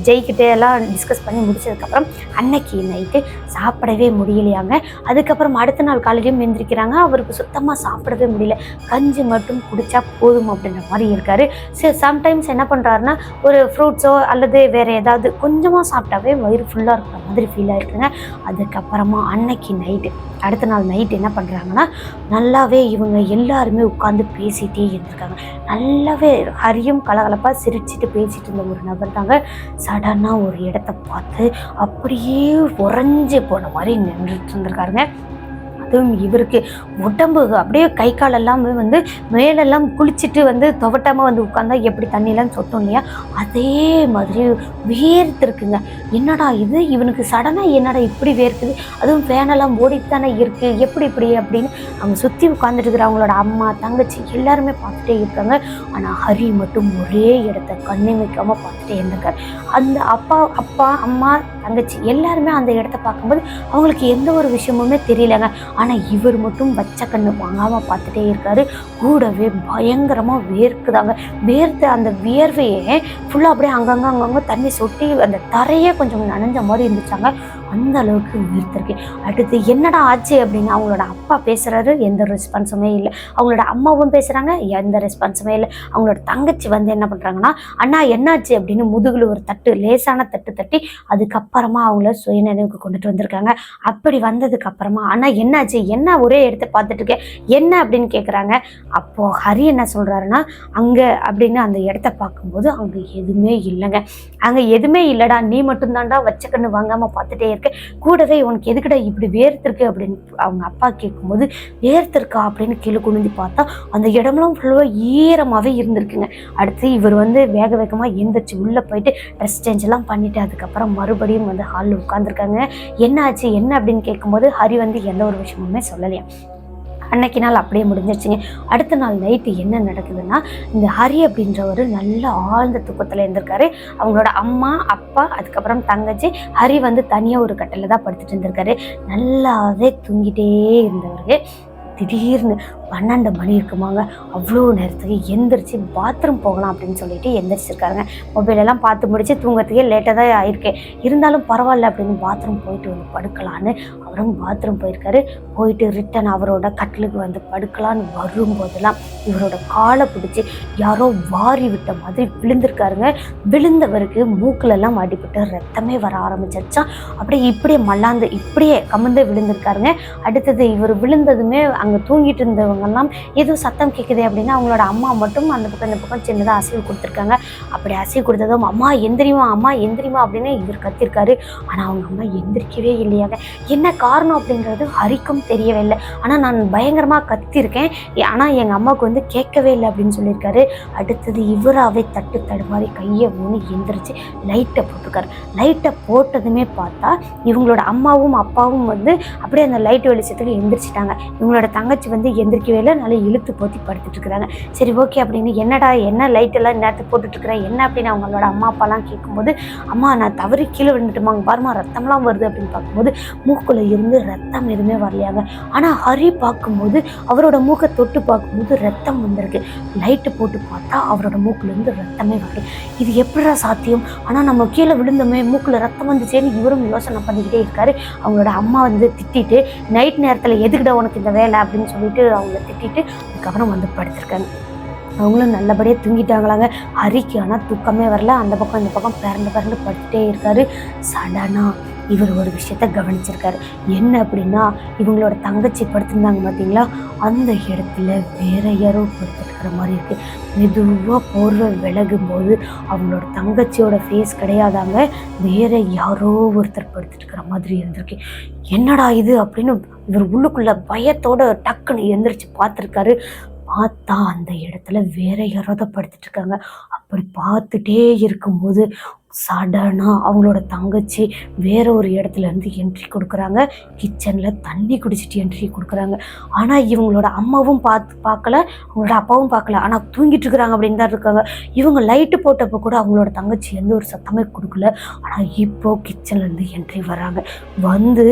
A: ஜெய்கிட்டே எல்லாம் டிஸ்கஸ் பண்ணி முடிச்சதுக்கப்புறம் அன்னைக்கு நைட்டு சாப்பிடவே முடியலையாங்க. அதுக்கப்புறம் அடுத்த நாள் காலையிலையும் எழுந்திரிக்கிறாங்க. அவருக்கு சுத்தமாக சாப்பிடவே முடியல. கஞ்சி மட்டும் குடித்தா போதும் அப்படின்ற மாதிரி இருக்காரு. சம்டைம்ஸ் என்ன பண்ணுறாருன்னா, ஒரு ஃப்ரூட்ஸோ அல்லது வேறு ஏதாவது கொஞ்சமாக சாப்பிட்டாவே வயிறு ஃபுல்லாக இருக்கிற மாதிரி ஃபீல் ஆகிருக்குங்க. அதுக்கப்புறமா அன்னைக்கு நைட்டு அடுத்த நாள் நைட் என்ன பண்ணுறாங்கன்னா, நல்லாவே இவங்க எல்லாருமே உட்காந்து பேசிகிட்டே இருந்திருக்காங்க. நல்லாவே ஹரியும் கலகலப்பாக சிரிச்சுட்டு பேசிகிட்டு இருந்த ஒரு நபர் தாங்க சடனாக ஒரு இடத்த பார்த்து அப்படியே உறைஞ்சி போன மாதிரி நின்றுட்டு இருந்திருக்காருங்க. அதுவும் இவருக்கு உடம்பு அப்படியே கை கால் எல்லாமே வந்து மேலெல்லாம் குளிச்சுட்டு வந்து துவட்டாமல் வந்து உட்காந்தா எப்படி தண்ணியெல்லாம் சொட்டும் இல்லையா, அதே மாதிரி வேர்த்துருக்குங்க. என்னடா இது, இவனுக்கு சடனாக என்னடா இப்படி வேர்க்குது, அதுவும் ஃபேனெல்லாம் ஓடிட்டு தானே இருக்குது, எப்படி இப்படி அப்படின்னு அவங்க சுற்றி உட்காந்துட்டு இருக்கிற அவங்களோட அம்மா தங்கச்சி எல்லாருமே பார்த்துட்டே இருக்காங்க. ஆனால் ஹரி மட்டும் ஒரே இடத்த கண்ணை வைக்காமல் பார்த்துட்டே இருந்திருக்காரு. அந்த அப்பா அம்மா தங்கச்சி எல்லாருமே அந்த இடத்த பார்க்கும்போது அவங்களுக்கு எந்த ஒரு விஷயமுமே தெரியலங்க. ஆனால் இவர் மட்டும் வச்ச கண்ணு வாங்காமல் பார்த்துட்டே இருக்காரு. கூடவே பயங்கரமாக வேர்க்குதாங்க. வேர்த்து அந்த வியர்வையே ஃபுல்லாக அப்படியே அங்கங்கே தண்ணி சொட்டி அந்த தரையே கொஞ்சம் நனைஞ்ச மாதிரி இருந்துச்சாங்க. அந்த அளவுக்கு வேர்த்திருக்கு. அடுத்து என்னடா ஆச்சு அப்படின்னு அவங்களோட அப்பா பேசுகிறாரு, எந்த ரெஸ்பான்ஸுமே இல்லை. அவங்களோட அம்மாவும் பேசுகிறாங்க, எந்த ரெஸ்பான்ஸுமே இல்லை. அவங்களோட தங்கச்சி வந்து என்ன பண்ணுறாங்கன்னா, அண்ணா என்னாச்சு அப்படின்னு முதுகில் ஒரு தட்டு லேசான தட்டு தட்டி அதுக்கப்புறமா அவங்கள சுயநினைவுக்கு கொண்டுட்டு வந்திருக்காங்க. அப்படி வந்ததுக்கப்புறமா அண்ணா என்னாச்சு, என்ன ஒரே இடத்த பார்த்துட்டு இருக்கேன், என்ன அப்படின்னு கேட்குறாங்க. அப்போது ஹரி என்ன சொல்கிறாருன்னா, அங்கே அப்படின்னு அந்த இடத்த பார்க்கும்போது அங்கே எதுவுமே இல்லைங்க. அங்கே எதுவுமே இல்லைடா, நீ மட்டும்தான்டா வச்ச கண்ணு வாங்காமல் பார்த்துட்டே இருக்க, கூடவே உனக்கு எதுக்கிட்ட இப்படி வேர்த்திருக்கு அப்படின்னு அவங்க அப்பா கேட்கும்போது, வேர்த்திருக்கா அப்படின்னு கீழே குனிஞ்சு பார்த்தா அந்த இடமெல்லாம் ஃபுல்லாக ஈரமாகவே இருந்திருக்குங்க. அடுத்து இவர் வந்து வேகமாக எந்திரிச்சு உள்ளே போயிட்டு ட்ரெஸ் சேஞ்ச் எல்லாம் பண்ணிவிட்டு அதுக்கப்புறம் மறுபடியும் வந்து ஹாலில் உட்காந்துருக்காங்க. என்ன ஆச்சு என்ன அப்படின்னு கேட்கும்போது ஹரி வந்து எந்த ஒரு விஷயமுமே சொல்லலையா. அன்னைக்கு நாள் அப்படியே முடிஞ்சிருச்சுங்க. அடுத்த நாள் நைட்டு என்ன நடக்குதுன்னா, இந்த ஹரி அப்படின்றவர் நல்ல ஆழ்ந்த தூக்கத்தில் இருந்திருக்காரு. அவங்களோட அம்மா, அப்பா, அதுக்கப்புறம் தங்கச்சி, ஹரி வந்து தனியாக ஒரு கட்டில தான் படுத்துட்டு இருந்திருக்காரு. நல்லாவே தூங்கிட்டே இருந்தவருக்கு திடீர்னு 12 மணி இருக்குமாங்க. அவ்வளோ நேரத்துக்கு எந்திரிச்சு பாத்ரூம் போகலாம் அப்படின்னு சொல்லிட்டு எந்திரிச்சிருக்காருங்க. மொபைலெல்லாம் பார்த்து முடிச்சு தூங்கிறதுக்கே லேட்டாக தான் ஆயிருக்கேன். இருந்தாலும் பரவாயில்ல அப்படின்னு பாத்ரூம் போயிட்டு வந்து படுக்கலான்னு அவரும் பாத்ரூம் போயிருக்காரு. போயிட்டு ரிட்டன் அவரோட கட்டிலுக்கு வந்து படுக்கலான்னு வரும்போதெல்லாம் இவரோட காலை பிடிச்சி யாரோ வாரி விட்ட மாதிரி விழுந்திருக்காருங்க. விழுந்தவருக்கு மூக்கிலெல்லாம் அடிபட்டு ரத்தமே வர ஆரம்பிச்சிருச்சான். அப்படியே இப்படியே மல்லாந்து இப்படியே கமந்து விழுந்திருக்காருங்க. அடுத்தது இவர் விழுந்ததுமே அங்கே தூங்கிட்டு இருந்தவங்கெல்லாம் ஏதோ சத்தம் கேட்குது அப்படின்னா அவங்களோட அம்மா மட்டும் அந்த பக்கம் இந்த பக்கம் சின்னதாக அசைவு கொடுத்துருக்காங்க. அப்படி அசைவு கொடுத்ததும் அம்மா எந்திரிமா, அம்மா எந்திரிமா அப்படின்னு இவர் கத்திருக்காரு. ஆனால் அவங்க அம்மா எந்திரிக்கவே இல்லையாங்க. என்ன காரணம் அப்படிங்கிறது ஹரிக்கும் தெரியவே இல்லை. ஆனால் நான் பயங்கரமாக கத்திருக்கேன், ஆனால் எங்கள் அம்மாவுக்கு வந்து கேட்கவே இல்லை அப்படின்னு சொல்லியிருக்காரு. அடுத்தது இவராகவே தடுமாறி கையை ஊனி எந்திரிச்சு லைட்டை போட்டிருக்காரு. லைட்டை போட்டதுமே பார்த்தா இவங்களோட அம்மாவும் அப்பாவும் வந்து அப்படியே அந்த லைட் வெளிச்சத்துக்கு எந்திரிச்சிட்டாங்க. இவங்களோட தங்கச்சி வந்து எந்திரிக்கவே இல்லை, நல்லா இழுத்து போத்தி படுத்துட்டு இருக்கிறாங்க. சரி ஓகே அப்படின்னு என்னடா என்ன லைட்டெல்லாம் நேரத்துக்கு போட்டுட்ருக்கிறேன் என்ன அப்படின்னு அவங்களோட அம்மா அப்பாலாம் கேட்கும்போது, அம்மா நான் தவறி கீழே விழுந்துட்டுமாங்க பாருமா ரத்தம்லாம் வருது அப்படின்னு பார்க்கும்போது மூக்குள்ள இருந்து ரத்தம் எதுவுமே வரலையாங்க. ஆனால் ஹரி பார்க்கும்போது அவரோட மூக்கை தொட்டு பார்க்கும்போது ரத்தம் வந்திருக்கு. லைட்டு போட்டு பார்த்தா அவரோட மூக்குலேருந்து ரத்தமே வருது. இது எப்படிடா சாத்தியம்? ஆனால் நம்ம கீழே விழுந்தோமே மூக்கில் ரத்தம் வந்துச்சேன்னு இவரும் யோசனை பண்ணிக்கிட்டே இருக்காரு. அவங்களோட அம்மா வந்து திட்டிட்டு நைட் நேரத்தில் எதுக்கிட்ட உனக்கு இந்த வேலை அப்படின்னு சொல்லிட்டு அவங்கள திட்டிட்டு அதுக்கப்புறம் வந்து படுத்திருக்காங்க. அவங்களும் நல்லபடியாக தூங்கிட்டாங்களாங்க. ஹரிக்கு ஆனால் தூக்கமே வரல. அந்த பக்கம் இந்த பக்கம் பிறண்டு படுத்துட்டே இருக்காரு. சடனாக இவர் ஒரு விஷயத்த கவனிச்சிருக்காரு. என்ன அப்படின்னா, இவங்களோட தங்கச்சி படுத்திருந்தாங்க பார்த்தீங்களா, அந்த இடத்துல வேற யாரோ படுத்துருக்கிற மாதிரி இருக்குது. மெதுவாக போர்வை விலகும் போது அவங்களோட தங்கச்சியோட ஃபேஸ் கிடையாதாங்க, வேற யாரோ ஒருத்தர் படுத்துட்டுருக்கிற மாதிரி இருந்திருக்கு. என்னடா இது அப்படின்னு இவர் உள்ளுக்குள்ள பயத்தோட டக்குன்னு எந்திரிச்சு பார்த்துருக்காரு. பார்த்தா அந்த இடத்துல வேற யாராவது படுத்துட்டு இருக்காங்க. அப்படி பார்த்துட்டே இருக்கும்போது சடனாக அவங்களோட தங்கச்சி வேற ஒரு இடத்துல இருந்து என்ட்ரி கொடுக்குறாங்க. கிச்சனில் தண்ணி குடிச்சிட்டு என்ட்ரி கொடுக்குறாங்க. ஆனால் இவங்களோட அம்மாவும் பார்க்கல, அவங்களோட அப்பாவும் பார்க்கல, ஆனால் தூங்கிட்டு இருக்கிறாங்க அப்படின்னு தான் இருக்காங்க. இவங்க லைட்டு போட்டப்போ கூட அவங்களோட தங்கச்சி எந்த ஒரு சத்தமே கொடுக்கல. ஆனால் இப்போ கிச்சன்லேருந்து என்ட்ரி வராங்க. வந்து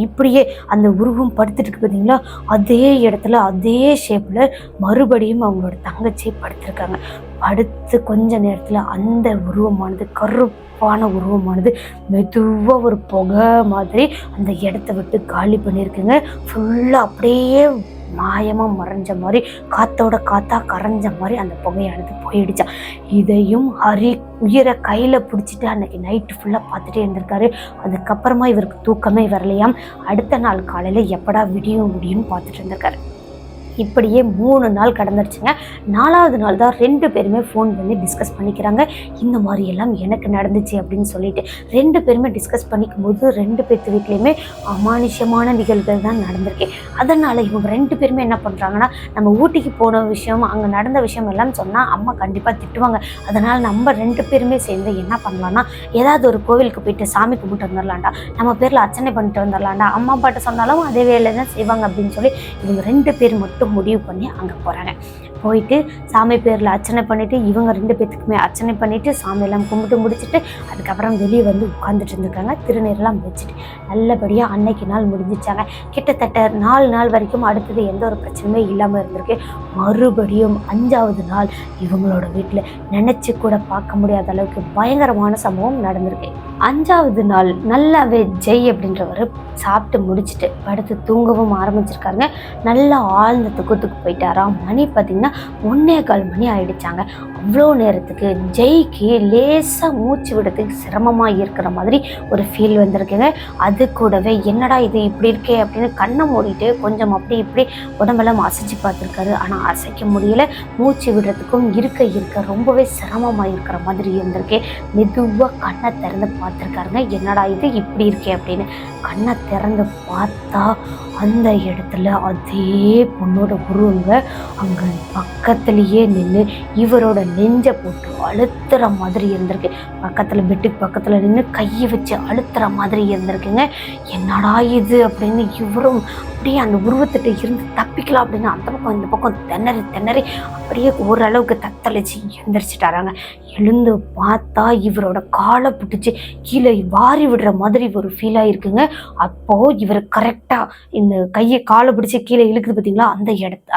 A: இப்படியே அந்த உருவம் படுத்துட்டு இருக்கு பார்த்தீங்களா, அதே இடத்துல அதே ஷேப்பில் மறுபடியும் அவங்களோட தங்கச்சி படுத்திருக்காங்க. படுத்து கொஞ்ச நேரத்தில் அந்த உருவமானது கருப்பான உருவமானது மெதுவாக ஒரு புகை மாதிரி அந்த இடத்த விட்டு காலி பண்ணியிருக்குங்க. ஃபுல்லாக அப்படியே மாயமாக மறைஞ்ச மாதிரி காத்தோட காத்தா கரைஞ்ச மாதிரி அந்த புகையானது போயிடுச்சா. இதையும் ஹரி உயிரை கையில் பிடிச்சிட்டு அன்னைக்கு நைட்டு ஃபுல்லாக பார்த்துட்டே இருந்திருக்காரு. அதுக்கப்புறமா இவருக்கு தூக்கமே வரலையாம். அடுத்த நாள் காலையில் எப்படா விடியும் பார்த்துட்டு இருந்திருக்காரு. இப்படியே 3 நாள் கடந்துருச்சுங்க. 4வது நாள் தான் 2 பேருமே ஃபோன் பண்ணி டிஸ்கஸ் பண்ணிக்கிறாங்க. இந்த மாதிரி எல்லாம் எனக்கு நடந்துச்சு அப்படின்னு சொல்லிட்டு 2 பேருமே டிஸ்கஸ் பண்ணிக்கும் போது 2 பேர்த்து வீட்லேயுமே அமானுஷ்யமான நிகழ்வுகள் தான் நடந்திருக்கு. அதனால் இவங்க 2 பேருமே என்ன பண்ணுறாங்கன்னா, நம்ம ஊட்டிக்கு போன விஷயம் அங்கே நடந்த விஷயம் எல்லாம் சொன்னால் அம்மா கண்டிப்பாக திட்டுவாங்க. அதனால் நம்ம 2 பேருமே சேர்ந்து என்ன பண்ணலான்னா, ஏதாவது ஒரு கோவிலுக்கு போயிட்டு சாமி கும்பிட்டு வந்துடலாண்டா, நம்ம பேரில் அர்ச்சனை பண்ணிட்டு வந்துடலாண்டா, அம்மா அப்பாட்ட சொன்னாலும் அதே வேலை தான் செய்வாங்க அப்படின்னு சொல்லி இவங்க 2 பேர் மட்டும் முடிவு பண்ணி அங்கே போகிறாங்க. போயிட்டு சாமி பேரில் அர்ச்சனை பண்ணிவிட்டு இவங்க 2 பேர்த்துக்குமே அர்ச்சனை பண்ணிவிட்டு சாமியெல்லாம் கும்பிட்டு முடிச்சுட்டு அதுக்கப்புறம் வெளியே வந்து உட்காந்துட்டு இருந்திருக்காங்க. திருநீரெல்லாம் வச்சுட்டு நல்லபடியாக அன்னைக்கு நாள் முடிஞ்சிச்சாங்க. கிட்டத்தட்ட 4 நாள் வரைக்கும் அடுத்தது எந்த ஒரு பிரச்சனையுமே இல்லாமல் இருந்திருக்கு. மறுபடியும் 5வது நாள் இவங்களோட வீட்டில் நினச்சி கூட பார்க்க முடியாத அளவுக்கு பயங்கரமான சம்பவம் நடந்திருக்கு. 5வது நாள் நல்லாவே ஜெய் அப்படின்றவர் சாப்பிட்டு முடிச்சுட்டு படுத்து தூங்கவும் ஆரம்பிச்சிருக்காருங்க. நல்லா ஆழ்ந்த தூக்கத்துக்கு போயிட்டாராம். மணி பார்த்திங்கன்னா 1:15 மணி ஆயிடுச்சாங்க. அவ்வளோ நேரத்துக்கு ஜெய்க்கு லேசாக மூச்சு விடுறதுக்கு சிரமமாக இருக்கிற மாதிரி ஒரு ஃபீல் வந்திருக்குங்க. அது கூடவே என்னடா இது இப்படி இருக்கே அப்படின்னு கண்ணை மூடிட்டு கொஞ்சம் அப்படி இப்படி உடம்பெல்லாம் அசைச்சு பார்த்துருக்காரு. ஆனால் அசைக்க முடியல. மூச்சு விடுறதுக்கும் இருக்க ரொம்பவே சிரமமாக இருக்கிற மாதிரி இருந்திருக்கு. மெதுவாக கண்ணை திறந்து பார்த்துருக்காருங்க. என்னடா இது இப்படி இருக்கே அப்படின்னு கண்ணை திறந்து பார்த்தா அந்த இடத்துல அதே பொண்ணோட உருவங்க அங்கே பக்கத்துலேயே நின்று இவரோட நெஞ்சை போட்டு அழுத்துற மாதிரி இருந்திருக்கு. பக்கத்தில் பெட்டுக்கு பக்கத்தில் நின்று கையை வச்சு அழுத்துற மாதிரி இருந்திருக்குங்க. என்னடா இது அப்படின்னு இவரும் அப்படியே அந்த உருவத்திட்ட இருந்து தப்பிக்கலாம் அப்படின்னு அந்த பக்கம் இந்த பக்கம் திணறி திணறி அப்படியே ஓரளவுக்கு தத்தளிச்சு எழுந்திரிச்சிட்டாராங்க. எழுந்து பார்த்தா இவரோட காலை பிடிச்சி கீழே வாரி விடுற மாதிரி ஒரு ஃபீல் ஆகிருக்குங்க. அப்போது இவர் கரெக்டாக இந்த கையை காலை பிடிச்சி கீழே இழுக்குது பார்த்தீங்களா,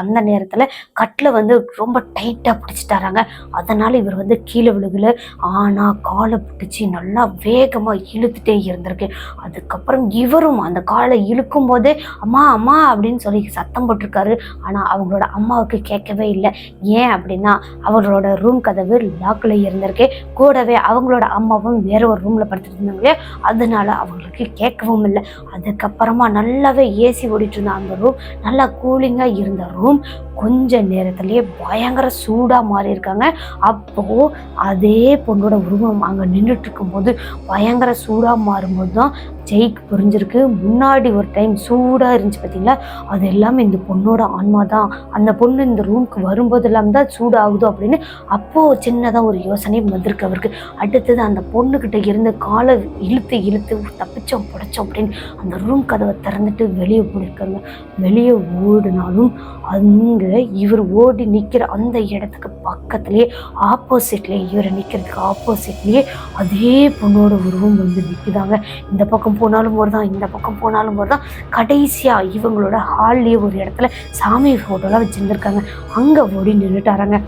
A: அந்த நேரத்தில் கட்டில் வந்து ரொம்ப டைட்டாக பிடிச்சிட்டாராங்க. அதனால் இவர் வந்து கீழே விழுகல. ஆனால் காலை பிடிச்சி நல்லா வேகமாக இழுத்துட்டே இருந்திருக்கு. அதுக்கப்புறம் இவரும் அந்த காலை இழுக்கும் போதே அம்மா அம்மா அப்படின்னு சொல்லி சத்தம் போட்டிருக்காரு. ஆனால் அவங்களோட அம்மாவுக்கு கேட்கவே இல்லை. ஏன் அப்படின்னா அவங்களோட ரூம் கதவு லாக்கில் இருந்திருக்கு. கூடவே அவங்களோட அம்மாவும் வேற ஒரு ரூமில் படுத்துட்டு இருந்தாங்களே, அதனால அவங்களுக்கு கேட்கவும் இல்லை. அதுக்கப்புறமா நல்லாவே ஏசி ஓடிட்டு இருந்த அந்த ரூம், நல்லா கூலிங்காக இருந்த ரூம் கொஞ்ச நேரத்திலேயே பயங்கர சூடாக மாறி இருக்காங்க. அப்போது அதே பொண்ணோட உருவம் அங்கே நின்றுட்டு இருக்கும்போது பயங்கர சூடாக மாறும்போது தான் ஜெய்க்கு புரிஞ்சிருக்கு. முன்னாடி ஒரு டைம் சூடாக இருந்துச்சு பார்த்தீங்களா, அது எல்லாமே இந்த பொண்ணோட ஆன்மா தான். அந்த பொண்ணு இந்த ரூமுக்கு வரும்போது எல்லாம் தான் சூடாகுதோ அப்படின்னு அப்போது சின்னதாக ஒரு யோசனை வந்திருக்கு அவருக்கு. அடுத்தது அந்த பொண்ணுக்கிட்ட இருந்த காலை இழுத்து இழுத்து தப்பிச்சோம் புடைச்சோம் அப்படின்னு அந்த ரூம் கதவை திறந்துட்டு வெளியே போயிருக்காங்க. வெளியே ஓடினாலும் அங்கே இவர் ஓடி நிற்கிற அந்த இடத்துக்கு பக்கத்துலேயே ஆப்போசிட்லேயே இவர் நிற்கிறதுக்கு ஆப்போசிட்லேயே அதே பொண்ணோட உருவம் வந்து நிற்குதாங்க. இந்த பக்கம் போனாலும் ஒரு தான், இந்த பக்கம் போனாலும் ஒரு தான். கடைசியாக இவங்களோட ஹால்லேயே ஒரு இடத்துல சாமி ஃபோட்டோலாம் வச்சுருந்துருக்காங்க. அங்கே ஓடி நின்றுட்டாராங்க.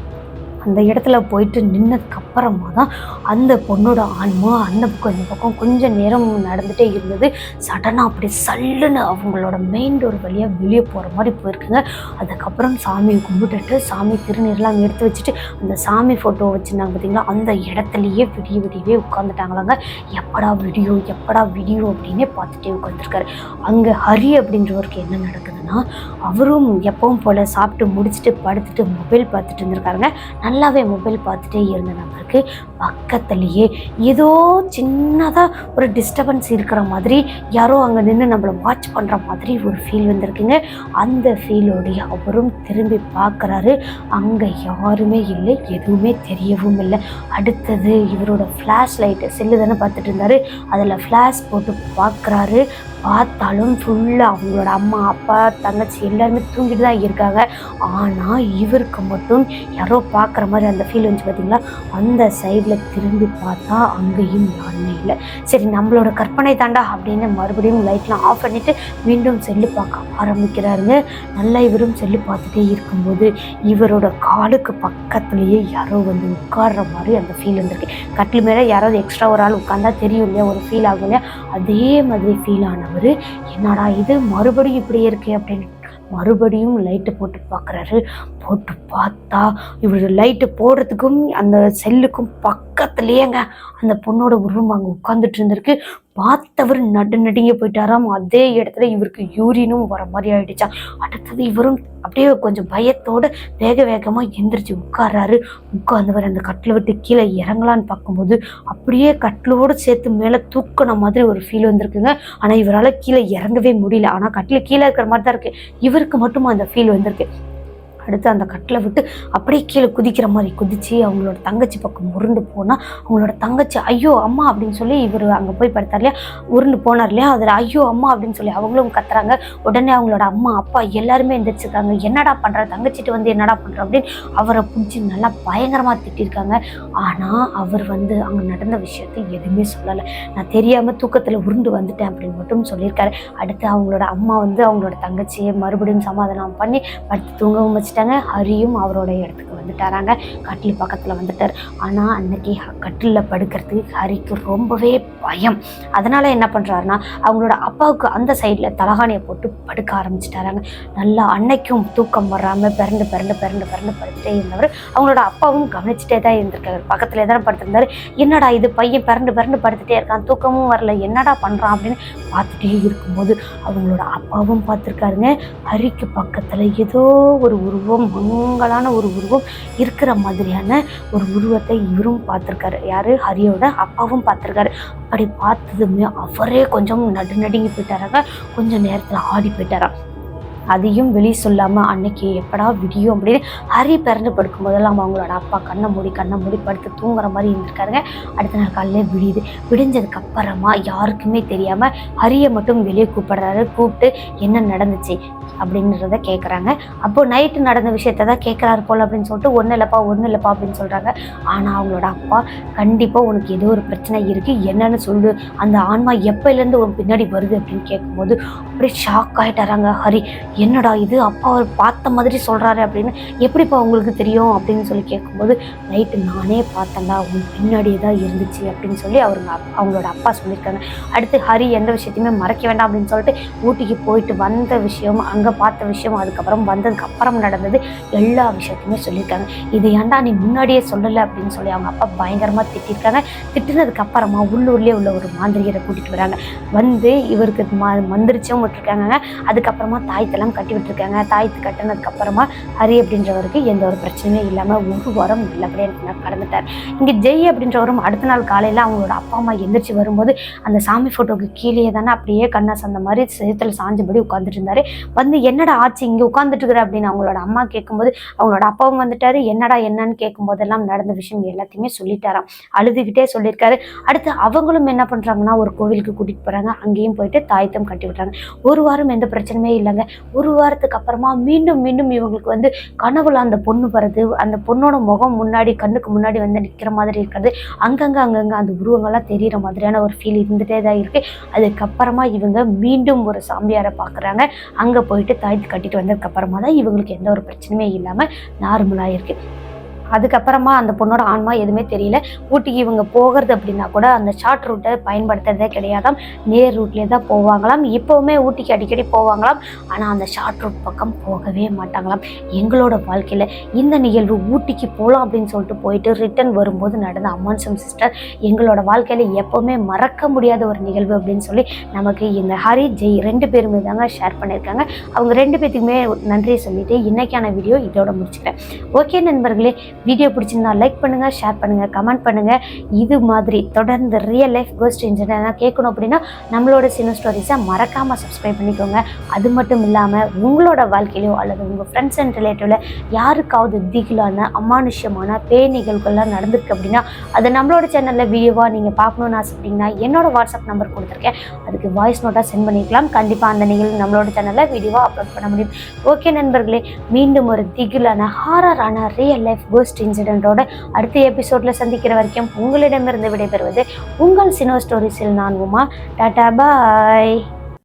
A: அந்த இடத்துல போயிட்டு நின்னதுக்கு அப்புறமா தான் அந்த பொண்ணோட ஆன்மா அந்த பக்கம் இந்த பக்கம் கொஞ்சம் நேரம் நடந்துகிட்டே இருந்தது. சடனாக அப்படி சல்லுன்னு அவங்களோட மெயின் டோர் வழியாக வெளியே போகிற மாதிரி போயிருக்குங்க. அதுக்கப்புறம் சாமியை கும்பிட்டுட்டு சாமி திருநீர்லாம் எடுத்து வச்சுட்டு அந்த சாமி ஃபோட்டோ வச்சுருந்தாங்க பார்த்தீங்களா, அந்த இடத்துலையே விடியவே உட்காந்துட்டாங்களாங்க. எப்படா வீடியோ அப்படின்னே பார்த்துட்டே உட்காந்துருக்காரு. அங்கே ஹரி அப்படின்றவருக்கு என்ன நடக்குதுன்னா, அவரும் எப்பவும் போல் சாப்பிட்டு முடிச்சுட்டு படுத்துட்டு மொபைல் பார்த்துட்டு இருந்திருக்காருங்க. நல்லாவே மொபைல் பார்த்துட்டே இருந்த நபருக்கு பக்கத்துலேயே ஏதோ சின்னதாக ஒரு டிஸ்டர்பன்ஸ் இருக்கிற மாதிரி, யாரோ அங்கே நின்று நம்மளை வாட்ச் பண்ணுற மாதிரி ஒரு ஃபீல் வந்திருக்குங்க. அந்த ஃபீலோடைய அவரும் திரும்பி பார்க்குறாரு. அங்கே யாருமே இல்லை, எதுவுமே தெரியவும் இல்லை. அடுத்தது இவரோட ஃப்ளாஷ் லைட்டு செல்லு தானே பார்த்துட்டு இருந்தார், அதில் ஃப்ளாஷ் போட்டு பார்க்குறாரு. பார்த்தாலும் ஃபுல்லாக அவங்களோட அம்மா அப்பா தங்கச்சி எல்லாருமே தூங்கிட்டு தான் இருக்காங்க. ஆனால் இவருக்கு மட்டும் யாரோ பார்க்குற மாதிரி அந்த ஃபீல் வந்துச்சு பார்த்தீங்களா. அந்த சைடில் திரும்பி பார்த்தா அங்கேயும் யாருமே இல்லை. சரி, நம்மளோட கற்பனை தாண்டா அப்படின்னு மறுபடியும் லைட்லாம் ஆஃப் பண்ணிவிட்டு மீண்டும் செல்லு பார்க்க ஆரம்பிக்கிறாருங்க. நல்லா இவரும் செல்லு பார்த்துட்டே இருக்கும்போது இவரோட காலுக்கு பக்கத்துலேயே யாரோ வந்து உட்கார்ற மாதிரி அந்த ஃபீல் வந்துருக்கு. கட்டில் மேலே யாராவது எக்ஸ்ட்ரா ஒரு ஆள் உட்காந்தா தெரியும் இல்லையா, ஒரு ஃபீல் ஆகும் இல்லையா, அதே மாதிரி ஃபீல் ஆனவர் என்னடா இது மறுபடியும் இப்படி இருக்கு அப்படின்னு மறுபடியும் லைட்டு போட்டு பார்க்குறாரு. போட்டு பார்த்தா இவர் லைட்டு போடுறதுக்கும் அந்த செல்லுக்கும் பக்கத்துலேயேங்க அந்த பொண்ணோட உருவம் அங்கே உட்காந்துட்டு இருந்திருக்கு. பார்த்தவர் நடுநடுங்க போயிட்டாராம். அதே இடத்துல இவருக்கு யூரினும் வர மாதிரி ஆயிடுச்சான். அடுத்தது இவரும் அப்படியே கொஞ்சம் பயத்தோடு வேகமாக எந்திரிச்சு உட்கார்றாரு. உட்கார்ந்தவர் அந்த கட்டில் விட்டு கீழே இறங்கலான்னு பார்க்கும்போது அப்படியே கட்டிலோடு சேர்த்து மேலே தூக்கின மாதிரி ஒரு ஃபீல் வந்திருக்குங்க. ஆனால் இவரால் கீழே இறங்கவே முடியல. ஆனால் கட்டில் கீழே இருக்கிற மாதிரி தான் இருக்குது, இவருக்கு மட்டும் அந்த ஃபீல் வந்திருக்கு. அடுத்து அந்த கட்டில் விட்டு அப்படியே கீழே குதிக்கிற மாதிரி குதித்து அவங்களோட தங்கச்சி பக்கம் உருண்டு போனால் அவங்களோட தங்கச்சி ஐயோ அம்மா அப்படின்னு சொல்லி இவர் அங்கே போய் படுத்தார் இல்லையா, உருண்டு போனார் இல்லையா, அதில் ஐயோ அம்மா அப்படின்னு சொல்லி அவங்களும் கத்துறாங்க. உடனே அவங்களோட அம்மா அப்பா எல்லாருமே எந்திரிச்சிருக்காங்க. என்னடா பண்ணுற தங்கச்சிட்டு வந்து என்னடா பண்ணுற அப்படின்னு அவரை பிடிச்சி நல்லா பயங்கரமாக திட்டிருக்காங்க. ஆனால் அவர் வந்து அங்கே நடந்த விஷயத்தை எதுவுமே சொல்லலை. நான் தெரியாமல் தூக்கத்தில் உருண்டு வந்துட்டேன் அப்படின்னு மட்டும் சொல்லியிருக்காரு. அடுத்து அவங்களோட அம்மா வந்து அவங்களோட தங்கச்சியை மறுபடியும் சமாதானம் பண்ணி படுத்து தூங்கவும் வச்சு ஹரியும் அவரோட இடத்துக்கு வந்துட்டாராங்க. கட்டில் பக்கத்தில் வந்துட்டார். ஆனால் அன்னைக்கு கட்டிலில் படுக்கிறதுக்கு ஹரிக்கு ரொம்பவே பயம். அதனால என்ன பண்ணுறாருன்னா அவங்களோட அப்பாவுக்கு அந்த சைடில் தலகாணியை போட்டு படுக்க ஆரம்பிச்சிட்டாராங்க. நல்லா அன்னைக்கும் தூக்கம் வராமல் பிறண்டு படுத்துட்டே இருந்தவர் அவங்களோட அப்பாவும் கவனிச்சுட்டே தான் இருந்திருக்காரு. பக்கத்துலேயே தானே படுத்திருந்தாரு. என்னடா இது பையன் பிறண்டு படுத்துட்டே இருக்கான், தூக்கமும் வரல, என்னடா பண்ணுறான் அப்படின்னு பார்த்துட்டே இருக்கும்போது அவங்களோட அப்பாவும் பார்த்துருக்காருங்க. ஹரிக்கு பக்கத்தில் ஏதோ ஒரு உருவம், மங்கலான ஒரு உருவம் இருக்கிற மாதிரியான ஒரு உருவத்தை இவரும் பார்த்துருக்காரு. யாரு? ஹரியோட அப்பாவும் பார்த்துருக்காரு. அப்படி பார்த்ததுமே அவரே கொஞ்சம் நடுங்கி போயிட்டாராங்க. கொஞ்சம் நேரத்தில் ஆடி போயிட்டாராம். அதையும் வெளியே சொல்லாமல் அன்னைக்கு எப்படா விடியும் அப்படின்னு ஹரி பிறந்து படுக்கும் போதெல்லாம் அவங்களோட அப்பா கண்ணை மூடி படுத்து தூங்குற மாதிரி இருந்திருக்காருங்க. அடுத்த நாள் காலையில் விடியுது. விடிஞ்சதுக்கு அப்புறமா யாருக்குமே தெரியாமல் ஹரியை மட்டும் வெளியே கூப்பிடுறாரு. கூப்பிட்டு என்ன நடந்துச்சு அப்படின்றத கேட்குறாங்க. அப்போது நைட்டு நடந்த விஷயத்த தான் கேட்குறாரு போல் அப்படின்னு சொல்லிட்டு ஒன்றும் இல்லைப்பா அப்படின்னு சொல்கிறாங்க. ஆனால் அவங்களோட அப்பா கண்டிப்பாக உனக்கு ஏதோ ஒரு பிரச்சனை இருக்குது, என்னன்னு சொல்லு, அந்த ஆன்மா எப்போலேருந்து உன் பின்னாடி வருது அப்படின்னு கேட்கும்போது அப்படியே ஷாக் ஆகிட்டாராங்க ஹரி. என்னடா இது, அப்பா அவர் பார்த்த மாதிரி சொல்கிறாரு அப்படின்னு, எப்படிப்பா உங்களுக்கு தெரியும் அப்படின்னு சொல்லி கேட்கும்போது நைட்டு நானே பார்த்தேன்டா, உன் பின்னாடியே தான் இருந்துச்சு அப்படின்னு சொல்லி அவங்களோட அப்பா சொல்லியிருக்காங்க. அடுத்து ஹரி எந்த விஷயத்தையுமே மறைக்க வேண்டாம் அப்படின்னு சொல்லிட்டு ஊட்டிக்கு போயிட்டு வந்த விஷயம், அங்கே பார்த்த விஷயம், அதுக்கப்புறம் வந்ததுக்கு அப்புறம் நடந்தது எல்லா விஷயத்தையுமே சொல்லியிருக்காங்க. இது ஏன்டா நீ முன்னாடியே சொல்லலை அப்படின்னு சொல்லி அவங்க அப்பா பயங்கரமாக திட்டிருக்காங்க. திட்டினதுக்கு அப்புறமா உள்ளூர்லேயே உள்ள ஒரு மாந்திரிகரை கூட்டிகிட்டு வராங்க. வந்து இவருக்கு மந்திரிச்சும் விட்டுருக்காங்க. அதுக்கப்புறமா தாயத்தெல்லாம் கட்டி விட்டுருக்காங்க. தாயத்து கட்டினதுக்கப்புறமா ஹரி அப்படின்றவருக்கு எந்த ஒரு பிரச்சனையுமே இல்லாமல் ஒரு வாரம் நல்லபடியாக கடந்துட்டார். இங்கே ஜெய் அப்படின்றவரும் அடுத்த நாள் காலையில் அவங்களோட அப்பா அம்மா எந்திரிச்சு வரும்போது அந்த சாமி ஃபோட்டோவுக்கு கீழே தானே அப்படியே கண்ணாஸ் அந்த மாதிரி சேத்துல சாஞ்சபடி உட்காந்துட்டு இருந்தார். வந்து என்னடா ஆச்சு இங்கே உட்காந்துட்டு இருக்கிற அப்படின்னு அவங்களோட அம்மா கேட்கும்போது அவங்களோட அப்பாவும் வந்துட்டாரு. என்னன்னு கேட்கும்போதெல்லாம் நடந்த விஷயம் எல்லாத்தையுமே சொல்லிட்டாராம். அழுதுகிட்டே சொல்லியிருக்காரு. அடுத்து அவங்களும் என்ன பண்ணுறாங்கன்னா ஒரு கோவிலுக்கு கூட்டிகிட்டு போகிறாங்க. அங்கேயும் போயிட்டு தாயத்தம் கட்டி விட்றாங்க. ஒரு வாரம் எந்த பிரச்சனையுமே இல்லைங்க. ஒரு வாரத்துக்கு அப்புறமா மீண்டும் இவங்களுக்கு வந்து கனவுல அந்த பொண்ணு வருது. அந்த பொண்ணோட முகம் கண்ணுக்கு முன்னாடி வந்து நிற்கிற மாதிரி இருக்கிறது. அங்கங்கே அந்த உருவங்கள்லாம் தெரிகிற மாதிரியான ஒரு ஃபீல் இருந்துகிட்டே தான் இருக்குது. அதுக்கப்புறமா இவங்க மீண்டும் ஒரு சாமியாரை பார்க்குறாங்க. அங்கே போயிட்டு தாயத்து கட்டிட்டு வந்ததுக்கப்புறமா தான் இவங்களுக்கு எந்த ஒரு பிரச்சனையுமே இல்லாமல் நார்மலாக இருக்குது. அதுக்கப்புறமா அந்த பொண்ணோட ஆன்மா எதுவுமே தெரியல. ஊட்டிக்கு இவங்க போகிறது அப்படின்னா கூட அந்த ஷார்ட் ரூட்டை பயன்படுத்துறதே கிடையாதாம். நேர் ரூட்லேயே தான் போவாங்களாம். இப்போவுமே ஊட்டிக்கு அடிக்கடி போவாங்களாம். ஆனால் அந்த ஷார்ட் ரூட் பக்கம் போகவே மாட்டாங்களாம். எங்களோட வாழ்க்கையில் இந்த நிகழ்வு ஊட்டிக்கு போகலாம் அப்படின்னு சொல்லிட்டு போயிட்டு ரிட்டன் வரும்போது நடந்த அம்மான்சம் சிஸ்டர் எங்களோட வாழ்க்கையில் எப்போவுமே மறக்க முடியாத ஒரு நிகழ்வு அப்படின்னு சொல்லி நமக்கு இந்த ஹரி ஜெய் 2 பேருமே தாங்க ஷேர் பண்ணியிருக்காங்க. அவங்க 2 பேத்துக்குமே நன்றியை சொல்லிட்டு இன்னைக்கான வீடியோ இதோட முடிச்சுக்கிறேன். ஓகே நண்பர்களே, வீடியோ பிடிச்சிருந்தா லைக் பண்ணுங்கள், ஷேர் பண்ணுங்கள், கமெண்ட் பண்ணுங்கள். இது மாதிரி தொடர்ந்து ரியல் லைஃப் கோஸ்ட் இன்சிடென்ட் கேட்கணும் அப்படின்னா நம்மளோட சினோ ஸ்டோரிஸை மறக்காமல் சப்ஸ்கிரைப் பண்ணிக்கோங்க. அது மட்டும் இல்லாமல் உங்களோட வாழ்க்கையிலையோ அல்லது உங்கள் ஃப்ரெண்ட்ஸ் அண்ட் ரிலேட்டிவில் யாருக்காவது திகிலான அமானுஷ்யமான பேய் நிகழ்வுகள்லாம் நடந்திருக்கு அப்படின்னா அதை நம்மளோட சேனலில் வீடியோவாக நீங்கள் பார்க்கணுன்னு ஆசைப்பட்டீங்கன்னா என்னோட வாட்ஸ்அப் நம்பர் கொடுத்துருக்கேன். அதுக்கு வாய்ஸ் நோட்டாக சென்ட் பண்ணிக்கலாம். கண்டிப்பாக அந்த நிகழ்வு நம்மளோட சேனலில் வீடியோவாக அப்லோட் பண்ண முடியும். ஓகே நண்பர்களே, மீண்டும் ஒரு திகிலான ஹாரரான ரியல் லைஃப் கோஸ்ட் இன்சிடென்ட்டோட அடுத்த எபிசோடில் சந்திக்கிற வரைக்கும் உங்களிடமிருந்து விடைபெறுவது உங்கள் சினோ ஸ்டோரிஸில் நான் உமா. டாடா பாய்.